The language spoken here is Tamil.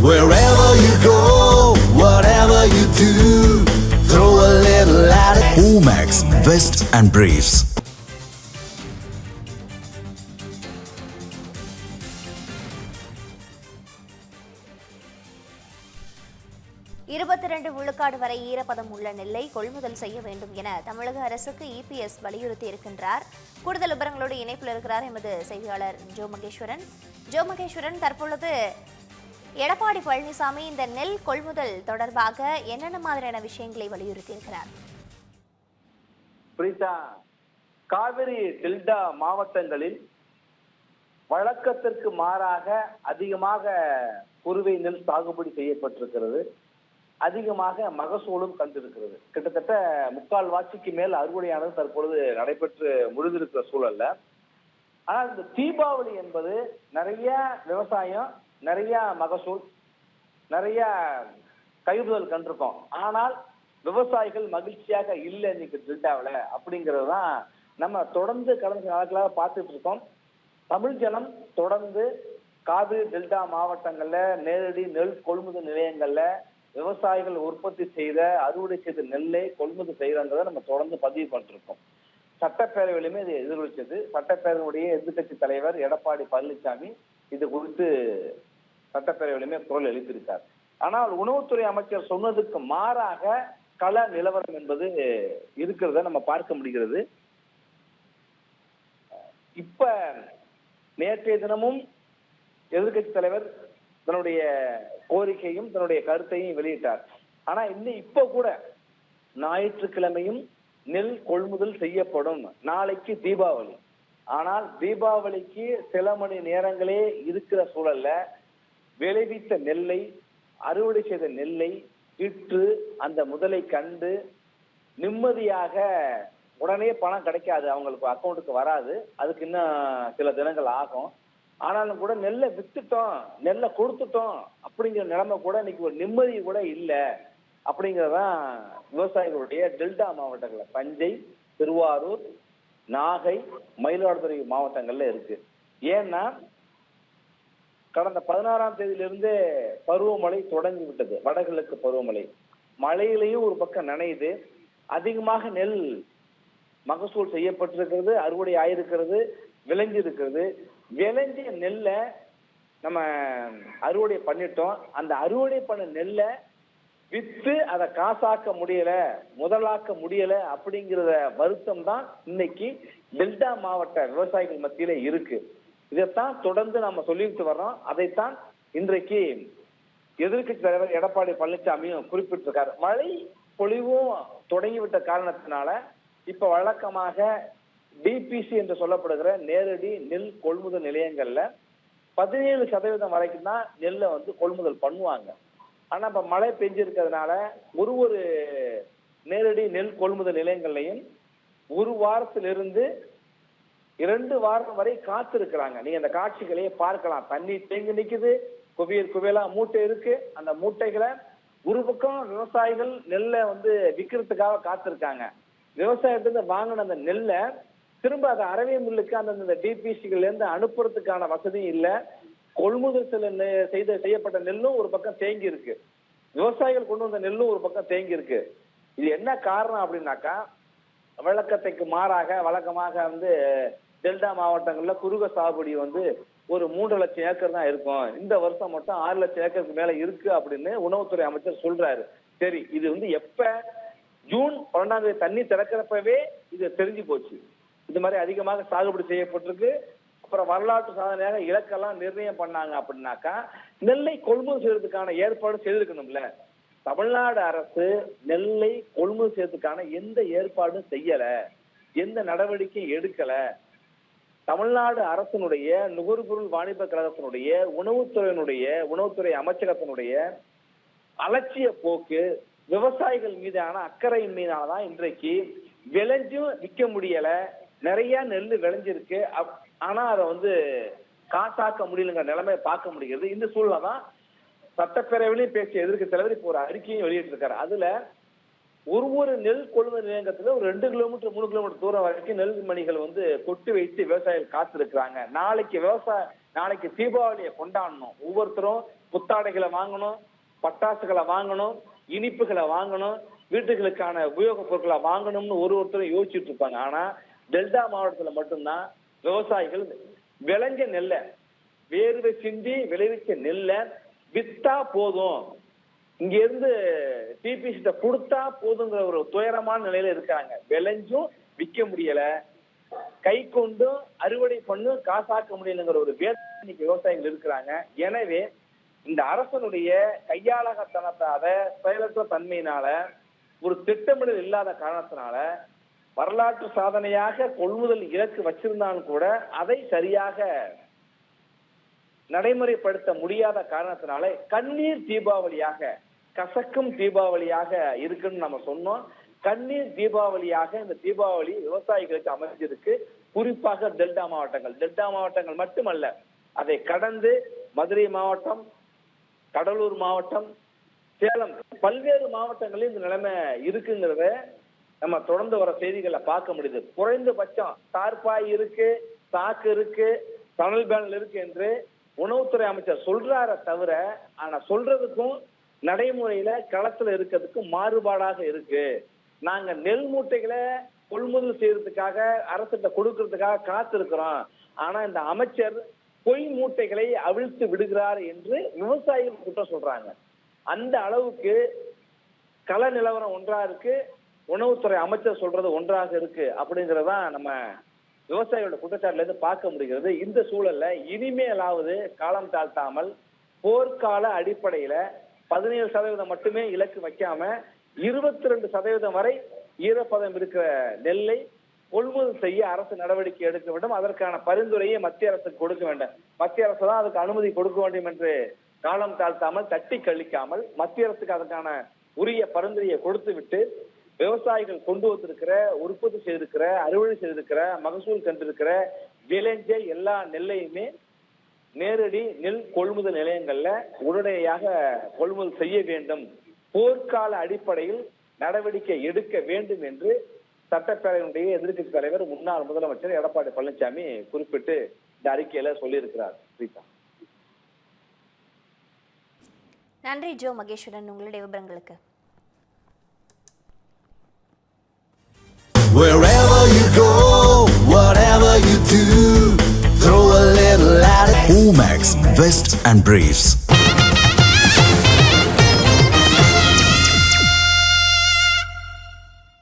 Wherever you go, whatever you do, throw a little at it. Omax, Vest and Briefs. விழுக்காடு வரை ஈரப்பதம் உள்ள நெல்லை கொள்முதல் செய்ய வேண்டும் என தமிழக அரசுக்கு இபிஎஸ் வலியுறுத்தி இருக்கின்றார். கூடுதல் விவரங்களோடு இணைப்பில் இருக்கிறார் எமது செய்தியாளர் ஜோ மகேஸ்வரன். தற்பொழுது எடப்பாடி பழனிசாமி இந்த நெல் கொள்முதல் தொடர்பாக என்னென்ன மாதிரியான விஷயங்களை வலியுறுத்தி இருக்கிறார்? காவிரி டெல்டா மாவட்டங்களில் வழக்கத்திற்கு மாறாக அதிகமாக குறுவை நெல் சாகுபடி செய்யப்பட்டிருக்கிறது. அதிகமாக மகசூலும் கண்டிருக்கிறது. கிட்டத்தட்ட 3/4 மேல் அறுவடையானது தற்பொழுது நடைபெற்று முடிந்திருக்கிற சூழல்ல, ஆனால் இந்த தீபாவளி என்பது நிறைய விவசாயம், நிறைய மகசூல், நிறைய கைவிடுதல் கண்டிருக்கோம். ஆனால் விவசாயிகள் மகிழ்ச்சியாக இல்லை இன்னைக்கு டெல்டாவில் அப்படிங்கிறது தான் நம்ம தொடர்ந்து கடந்த நாட்களாக பார்த்துட்டு இருக்கோம். தமிழ் ஜனம் தொடர்ந்து காவிரி டெல்டா மாவட்டங்கள்ல நேரடி நெல் கொள்முதல் நிலையங்கள்ல விவசாயிகள் உற்பத்தி செய்த அறுவடை செய்த நெல்லை கொள்முதல் செய்யறதை நம்ம தொடர்ந்து பதிவு பண்ணிருக்கோம். சட்டப்பேரவையிலுமே இது எதிரொலிச்சது. சட்டப்பேரவையுடைய எதிர்கட்சி தலைவர் எடப்பாடி பழனிசாமி இது குறித்து சட்டப்பேரவையிலுமே குரல் எழுப்பியிருக்கார். ஆனால் உணவுத்துறை அமைச்சர் சொன்னதுக்கு மாறாக கள நிலவரம் என்பது இருக்கிறத நம்ம பார்க்க முடிகிறது. இப்ப நேற்றைய தினமும் எதிர்கட்சி தலைவர் தன்னுடைய கோரிக்கையும் தன்னுடைய கருத்தையும் வெளியிட்டார். ஆனா இப்ப கூட ஞாயிற்றுக்கிழமையும் நெல் கொள்முதல் செய்யப்படும். நாளைக்கு தீபாவளி. ஆனால் தீபாவளிக்கு சில மணி நேரங்களே இருக்கிற சூழல்ல விளைவித்த நெல்லை, அறுவடை செய்த நெல்லை விற்று அந்த முதலை கண்டு நிம்மதியாக உடனே பணம் கிடைக்காது, அவங்களுக்கு அக்கௌண்ட்டுக்கு வராது. அதுக்கு இன்னும் சில தினங்கள் ஆகும். ஆனாலும் கூட நெல்லை வித்துட்டோம், நெல்லை கொடுத்துட்டோம் அப்படிங்கிற நிலைமை கூட இன்னைக்கு ஒரு நிம்மதி கூட இல்லை அப்படிங்கிறதான் விவசாயிகளுடைய டெல்டா மாவட்டங்கள்ல தஞ்சை, திருவாரூர், நாகை, மயிலாடுதுறை மாவட்டங்கள்ல இருக்கு. ஏன்னா கடந்த 16ஆம் தேதியிலிருந்து பருவமழை தொடங்கி விட்டது. வடகிழக்கு பருவமழை மழையிலையும் ஒரு பக்கம் நனையுது. அதிகமாக நெல் மகசூல் செய்யப்பட்டிருக்கிறது, அறுவடை ஆயிருக்கிறது, விளைஞ்சி இருக்கிறது. விளைஞ்சிய நெல்லை நம்ம அறுவடை பண்ணிட்டோம். அந்த அறுவடை பண்ண நெல்லை வித்து அதை காசாக்க முடியல, முதலாக்க முடியல அப்படிங்கிறத வருத்தம் தான் இன்னைக்கு டெல்டா மாவட்ட விவசாயிகள் மத்தியில இருக்கு. இதைத்தான் தொடர்ந்து நம்ம சொல்லிட்டு வர்றோம். அதைத்தான் இன்றைக்கு எதிர்கட்சி தலைவர் எடப்பாடி பழனிசாமியும் குறிப்பிட்டிருக்காரு. மழை பொழிவும் தொடங்கிவிட்ட காரணத்தினால இப்ப வழக்கமாக டிபிசி என்று சொல்லப்படுகிற நேரடி நெல் கொள்முதல் நிலையங்கள்ல 17% வரைக்கும் தான் நெல்லை கொள்முதல் பண்ணுவாங்க. ஆனா இப்ப மழை பெஞ்சிருக்கிறதுனால ஒரு நேரடி நெல் கொள்முதல் நிலையங்கள்லையும் 1 வாரத்திலிருந்து 2 வாரம் வரை காத்திருக்கிறாங்க. நீங்க அந்த காட்சிகளையே பார்க்கலாம். தண்ணி தேங்கி நிக்குது, குவியலா மூட்டை இருக்கு. அந்த மூட்டைகளை ஒரு பக்கம் விவசாயிகள் நெல்லை விற்கிறதுக்காக காத்திருக்காங்க. விவசாயத்துல வாங்கின அந்த நெல்லை திரும்ப அதை அரவை மில்லுக்கு அந்த டிபிசிகள்ல இருந்து அனுப்புறதுக்கான வசதியும் இல்லை. கொள்முதல் செய்யப்பட்ட நெல்லும் ஒரு பக்கம் தேங்கி இருக்கு, விவசாயிகள் கொண்டு வந்த நெல்லும் ஒரு பக்கம் தேங்கி இருக்கு. இது என்ன காரணம் அப்படின்னாக்கா, வழக்கத்துக்கு மாறாக வழக்கமாக டெல்டா மாவட்டங்கள்ல குறுக சாகுபடி ஒரு 3 லட்சம் ஏக்கர் தான் இருக்கும். இந்த வருஷம் மட்டும் 6 லட்சம் ஏக்கருக்கு மேல இருக்கு அப்படின்னு உணவுத்துறை அமைச்சர் சொல்றாரு. சரி, இது எப்ப ஜூன் 12ஆம் தேதி தண்ணி திறக்கிறப்பவே இது தெரிஞ்சு போச்சு. இது மாதிரி அதிகமாக சாகுபடி செய்யப்பட்டிருக்கு. அப்புறம் வரலாற்று சாதனையாக இலக்கெல்லாம் நிர்ணயம் பண்ணாங்க அப்படின்னாக்கா நெல்லை கொள்முதல் செய்யறதுக்கான ஏற்பாடு செய்திருக்கணும்ல. தமிழ்நாடு அரசு நெல்லை கொள்முதல் செய்யறதுக்கான எந்த ஏற்பாடும் செய்யல, எந்த நடவடிக்கையும் எடுக்கல. தமிழ்நாடு அரசினுடைய நுகர்பொருள் வாணிப கழகத்தினுடைய உணவுத்துறை அமைச்சகத்தினுடைய அலட்சிய போக்கு, விவசாயிகள் மீதான அக்கறையின் மீதானதான் இன்றைக்கு விளைஞ்சும் விற்க முடியல. நிறைய நெல் விளைஞ்சிருக்கு, ஆனா அதை காசாக்க முடியலங்கிற நிலைமையை பார்க்க முடிகிறது. இந்த சூழ்நிலை தான் சட்டப்பேரவையிலையும் பேசிய எதிர்க்கட்சி தலைவர் இப்போ ஒரு அறிக்கையும் வெளியிட்டு இருக்காரு. அதுல ஒரு நெல் கொள்முதல் நிலையத்துல ஒரு 2 கிலோமீட்டர் 3 கிலோமீட்டர் தூரம் வரைக்கும் நெல் மணிகள் கொட்டி வைத்து விவசாயிகள் காத்திருக்கிறாங்க. நாளைக்கு நாளைக்கு தீபாவளியை கொண்டாடணும். ஒவ்வொருத்தரும் புத்தாடைகளை வாங்கணும், பட்டாசுகளை வாங்கணும், இனிப்புகளை வாங்கணும், வீட்டுகளுக்கான உபயோகப் பொருட்களை வாங்கணும்னு ஒருத்தரும் யோசிச்சுட்டு இருப்பாங்க. ஆனா டெல்டா மாவட்டத்துல மட்டும்தான் விவசாயிகள் விளைஞ்ச நெல்லை, வேர்வை சிந்தி விளைவிச்ச நெல்லை வித்தா போதும், இங்க இருந்து டிபிசிட்ட கொடுத்தா போதுங்கிற ஒரு துயரமான நிலையில இருக்காங்க. விளைஞ்சும் விற்க முடியல, கை கொண்டும் அறுவடை பண்ணும் காசாக்க முடியலங்கிற ஒரு வேதனை இன்னைக்கு விவசாயிகள் இருக்கிறாங்க. எனவே இந்த அரசனுடைய கையாளகத்தனத்தால, செயலற்ற தன்மையினால, ஒரு திட்டமிடல் இல்லாத காரணத்தினால வரலாற்று சாதனையாக கொள்முதல் இலக்கு வச்சிருந்தாலும் கூட அதை சரியாக நடைமுறைப்படுத்த முடியாத காரணத்தினால கண்ணீர் தீபாவளியாக, கசக்கும் தீபாவளியாக இருக்குன்னு நம்ம சொன்னோம். கண்ணீர் தீபாவளியாக இந்த தீபாவளி விவசாயிகளுக்கு அமைஞ்சிருக்கு. குறிப்பாக டெல்டா மாவட்டங்கள் மட்டுமல்ல, அதை கடந்து மதுரை மாவட்டம், கடலூர் மாவட்டம், சேலம், பல்வேறு மாவட்டங்களில் இந்த நிலைமை இருக்குங்கிறத நம்ம தொடர்ந்து வர செய்திகளை பார்க்க முடியுது. குறைந்தபட்சம் தார்பாய் இருக்கு, சாக்கு இருக்கு, தணல் பேனல் இருக்கு என்று உணவுத்துறை அமைச்சர் சொல்றார தவிர, ஆனா சொல்றதுக்கும் நடைமுறையில களத்துல இருக்கிறதுக்கும் மாறுபாடாக இருக்கு. நாங்க நெல் மூட்டைகளை கொள்முதல் செய்யறதுக்காக அரசிட்ட கொடுக்கறதுக்காக காத்திருக்கிறோம். ஆனா இந்த அமைச்சர் பொய் மூட்டைகளை அவிழ்த்து விடுகிறார் என்று விவசாயிகள் குற்றம் சொல்றாங்க. அந்த அளவுக்கு கள நிலவரம் ஒன்றா இருக்கு, உணவுத்துறை அமைச்சர் சொல்றது ஒன்றாக இருக்கு அப்படிங்கறதான் நம்ம விவசாயிகளோட குற்றச்சாட்டுல இருந்து பார்க்க முடிகிறது. இந்த சூழல்ல இனிமேலாவது காலம் தாழ்த்தாமல் போர்க்கால அடிப்படையில 17% மட்டுமே இலக்கு வைக்காம 22% வரை ஈரப்பதம் இருக்கிற நெல்லை கொள்முதல் செய்ய அரசு நடவடிக்கை எடுக்க வேண்டும். அதற்கான பரிந்துரையை மத்திய அரசுக்கு கொடுக்க வேண்டும். மத்திய அரசு தான் அதுக்கு அனுமதி கொடுக்க வேண்டும் என்று காலம் தாழ்த்தாமல், தட்டி கழிக்காமல் மத்திய அரசுக்கு அதற்கான உரிய பரிந்துரையை கொடுத்து விட்டு விவசாயிகள் கொண்டு வந்திருக்கிற, உற்பத்தி செய்திருக்கிற, அறுவடை செய்திருக்கிற, மகசூல் கண்டிருக்கிற விளைஞ்ச எல்லா நெல்லையுமே நேரடி நெல் கொள்முதல் நிலையங்கள்ல உடனடியாக கொள்முதல் செய்ய வேண்டும், போர்க்கால அடிப்படையில் நடவடிக்கை எடுக்க வேண்டும் என்று சட்டப்பேரவையினுடைய எதிர்க்கட்சி தலைவர் முன்னாள் முதலமைச்சர் எடப்பாடி பழனிசாமி குறிப்பிட்டு இந்த அறிக்கையில சொல்லியிருக்கிறார். நன்றி ஜோ மகேஸ்வரன், உங்களுடைய விவரங்களுக்கு. Wherever you go, whatever you do, throw a little at it. Omax, Vest and Briefs.